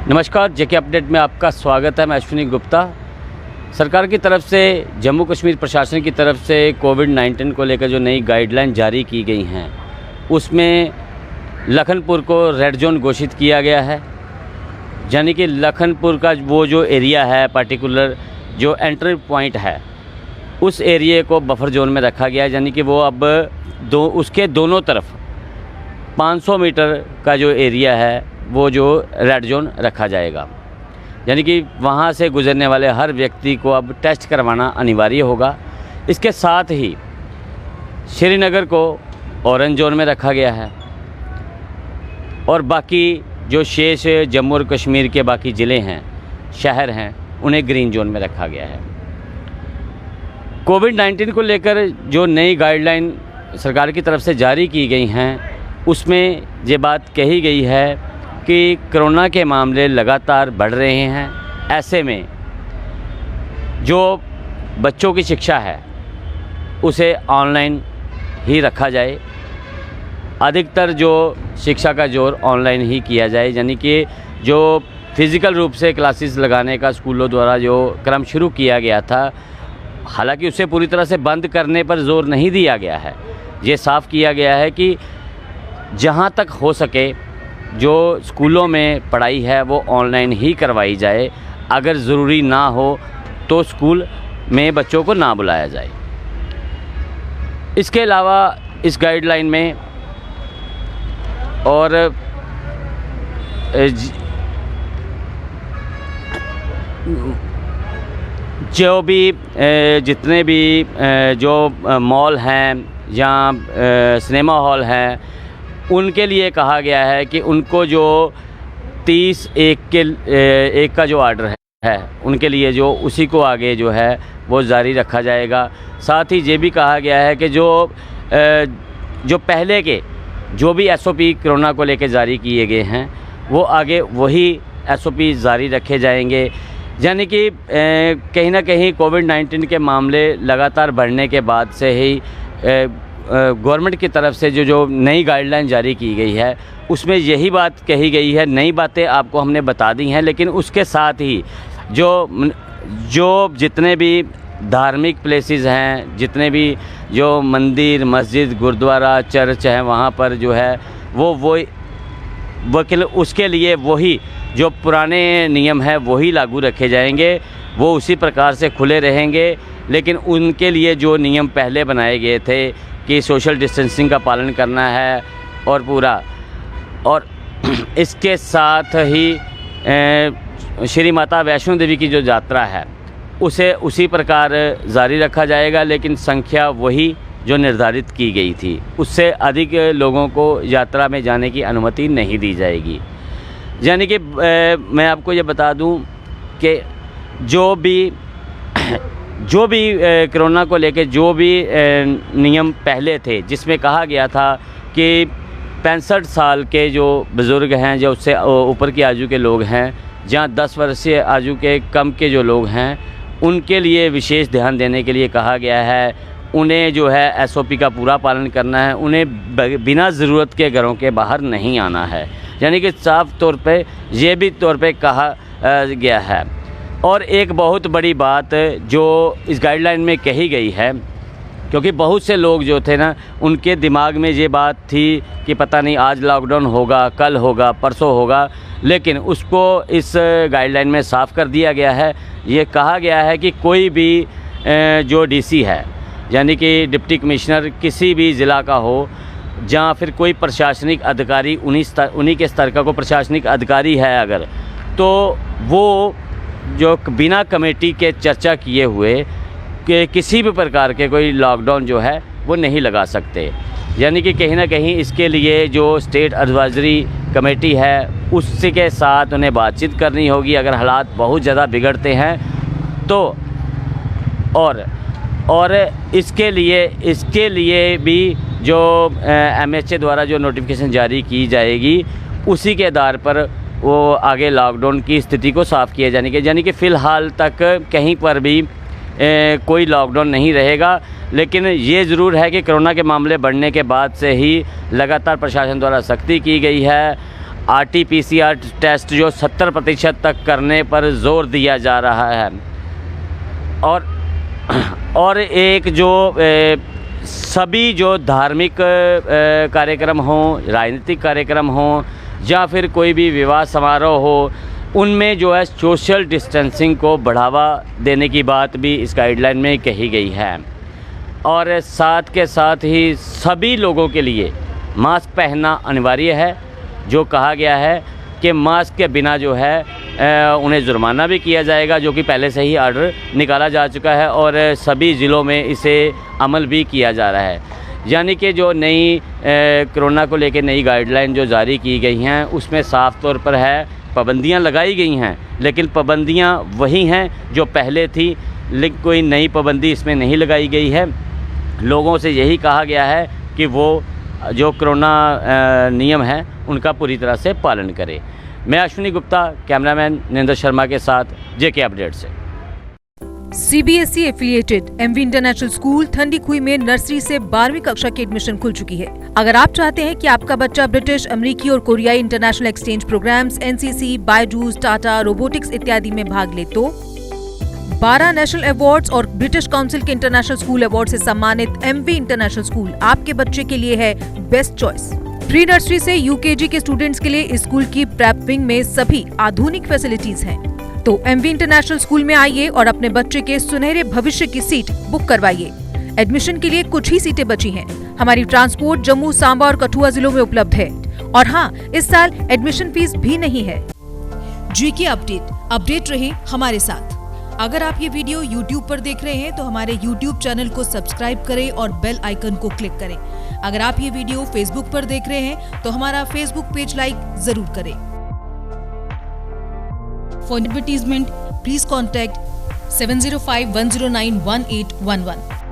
नमस्कार, जेके अपडेट में आपका स्वागत है। मैं अश्विनी गुप्ता। सरकार की तरफ से जम्मू कश्मीर प्रशासन की तरफ से कोविड-19 को लेकर जो नई गाइडलाइन जारी की गई हैं, उसमें लखनपुर को रेड जोन घोषित किया गया है। यानी कि लखनपुर का वो जो एरिया है, पर्टिकुलर जो एंट्री पॉइंट है, उस एरिए को बफर जोन में रखा गया है। यानी कि वो अब उसके दोनों तरफ 500 मीटर का जो एरिया है वो जो रेड जोन रखा जाएगा। यानी कि वहाँ से गुजरने वाले हर व्यक्ति को अब टेस्ट करवाना अनिवार्य होगा। इसके साथ ही श्रीनगर को ऑरेंज जोन में रखा गया है और बाकी जो शेष जम्मू और कश्मीर के बाकी ज़िले हैं, शहर हैं, उन्हें ग्रीन जोन में रखा गया है। कोविड-19 को लेकर जो नई गाइडलाइन सरकार की तरफ से जारी की गई हैं, उसमें ये बात कही गई है कि कोरोना के मामले लगातार बढ़ रहे हैं। ऐसे में जो बच्चों की शिक्षा है उसे ऑनलाइन ही रखा जाए। अधिकतर जो शिक्षा का जोर ऑनलाइन ही किया जाए। यानी कि जो फिज़िकल रूप से क्लासेस लगाने का स्कूलों द्वारा जो क्रम शुरू किया गया था, हालांकि उसे पूरी तरह से बंद करने पर जोर नहीं दिया गया है। ये साफ़ किया गया है कि जहाँ तक हो सके जो स्कूलों में पढ़ाई है वो ऑनलाइन ही करवाई जाए। अगर ज़रूरी ना हो तो स्कूल में बच्चों को ना बुलाया जाए। इसके अलावा इस गाइडलाइन में और जो भी जितने भी जो मॉल हैं या सिनेमा हॉल हैं, उनके लिए कहा गया है कि उनको जो 30/1 का जो आर्डर है उनके लिए जो उसी को आगे जो है वो जारी रखा जाएगा। साथ ही ये भी कहा गया है कि जो पहले के जो भी SOP कोरोना को लेकर जारी किए गए हैं, वो आगे वही SOP जारी रखे जाएंगे। यानी कि कहीं ना कहीं कोविड-19 के मामले लगातार बढ़ने के बाद से ही गवर्नमेंट की तरफ से जो नई गाइडलाइन जारी की गई है, उसमें यही बात कही गई है। नई बातें आपको हमने बता दी हैं, लेकिन उसके साथ ही जो जितने भी धार्मिक प्लेसेस हैं, जितने भी जो मंदिर, मस्जिद, गुरुद्वारा, चर्च हैं, वहाँ पर जो है वो उसके लिए वही जो पुराने नियम हैं वही लागू रखे जाएंगे। वो उसी प्रकार से खुले रहेंगे। लेकिन उनके लिए जो नियम पहले बनाए गए थे कि सोशल डिस्टेंसिंग का पालन करना है और पूरा, और इसके साथ ही श्री माता वैष्णो देवी की जो यात्रा है उसे उसी प्रकार जारी रखा जाएगा। लेकिन संख्या वही जो निर्धारित की गई थी, उससे अधिक लोगों को यात्रा में जाने की अनुमति नहीं दी जाएगी। यानी कि मैं आपको ये बता दूं कि जो भी कोरोना को लेके जो भी नियम पहले थे, जिसमें कहा गया था कि 65 साल के जो बुज़ुर्ग हैं, जो उससे ऊपर की आयु के लोग हैं, जहाँ 10 वर्षीय आयु के कम के जो लोग हैं, उनके लिए विशेष ध्यान देने के लिए कहा गया है। उन्हें जो है SOP का पूरा पालन करना है। उन्हें बिना ज़रूरत के घरों के बाहर नहीं आना है। यानी कि साफ तौर पे ये भी तौर पे कहा गया है। और एक बहुत बड़ी बात जो इस गाइडलाइन में कही गई है, क्योंकि बहुत से लोग जो थे ना, उनके दिमाग में ये बात थी कि पता नहीं आज लॉकडाउन होगा, कल होगा, परसों होगा, लेकिन उसको इस गाइडलाइन में साफ़ कर दिया गया है। ये कहा गया है कि कोई भी जो DC है, यानी कि डिप्टी कमिश्नर किसी भी ज़िला का हो, जहाँ फिर कोई प्रशासनिक अधिकारी उन्हीं के स्तर का कोई प्रशासनिक अधिकारी है अगर, तो वो जो बिना कमेटी के चर्चा किए हुए कि किसी भी प्रकार के कोई लॉकडाउन जो है वो नहीं लगा सकते। यानी कि कहीं ना कहीं इसके लिए जो स्टेट एडवाइजरी कमेटी है, उसके साथ उन्हें बातचीत करनी होगी अगर हालात बहुत ज़्यादा बिगड़ते हैं तो। और इसके लिए भी जो MHA द्वारा जो नोटिफिकेशन जारी की जाएगी, उसी के आधार पर वो आगे लॉकडाउन की स्थिति को साफ़ किया जाने के, यानी कि फ़िलहाल तक कहीं पर भी कोई लॉकडाउन नहीं रहेगा। लेकिन ये ज़रूर है कि कोरोना के मामले बढ़ने के बाद से ही लगातार प्रशासन द्वारा सख्ती की गई है। RT-PCR टेस्ट जो 70% तक करने पर जोर दिया जा रहा है। और एक जो सभी जो धार्मिक कार्यक्रम हों, राजनीतिक कार्यक्रम हों या फिर कोई भी विवाह समारोह हो, उनमें जो है सोशल डिस्टेंसिंग को बढ़ावा देने की बात भी इस गाइडलाइन में कही गई है। और साथ के साथ ही सभी लोगों के लिए मास्क पहनना अनिवार्य है। जो कहा गया है कि मास्क के बिना जो है उन्हें जुर्माना भी किया जाएगा, जो कि पहले से ही ऑर्डर निकाला जा चुका है और सभी ज़िलों में इसे अमल भी किया जा रहा है। यानी कि जो नई कोरोना को लेकर नई गाइडलाइन जो जारी की गई हैं, उसमें साफ़ तौर पर है पाबंदियां लगाई गई हैं, लेकिन पाबंदियां वही हैं जो पहले थी, लेकिन कोई नई पाबंदी इसमें नहीं लगाई गई है। लोगों से यही कहा गया है कि वो जो कोरोना नियम हैं उनका पूरी तरह से पालन करें। मैं अश्विनी गुप्ता, कैमरामैन नरेंद्र शर्मा के साथ JK अपडेट से। CBSE affiliated MV international school Thandi Khui में नर्सरी से 12वीं कक्षा की एडमिशन खुल चुकी है। अगर आप चाहते हैं कि आपका बच्चा ब्रिटिश, अमेरिकी और कोरियाई international exchange programs, NCC, Byju's, Tata, robotics इत्यादि में भाग ले तो 12 नेशनल अवार्ड्स और ब्रिटिश काउंसिल के इंटरनेशनल स्कूल अवार्ड से सम्मानित MV इंटरनेशनल स्कूल आपके बच्चे के लिए है बेस्ट चॉइस। प्री नर्सरी से UKG के स्टूडेंट्स के लिए इस स्कूल की प्रेप विंग में सभी आधुनिक फैसिलिटीज हैं। तो MV इंटरनेशनल स्कूल में आइए और अपने बच्चे के सुनहरे भविष्य की सीट बुक करवाइए। एडमिशन के लिए कुछ ही सीटें बची हैं। हमारी ट्रांसपोर्ट जम्मू, सांबा और कठुआ जिलों में उपलब्ध है। और हाँ, इस साल एडमिशन फीस भी नहीं है। JK अपडेट रहे हमारे साथ। अगर आप ये वीडियो YouTube पर देख रहे हैं तो हमारे YouTube चैनल को सब्सक्राइब करें और बेल आइकन को क्लिक करें। अगर आप ये वीडियो Facebook पर देख रहे हैं तो हमारा Facebook पेज लाइक जरूर करें। For advertisement please contact 7051091811।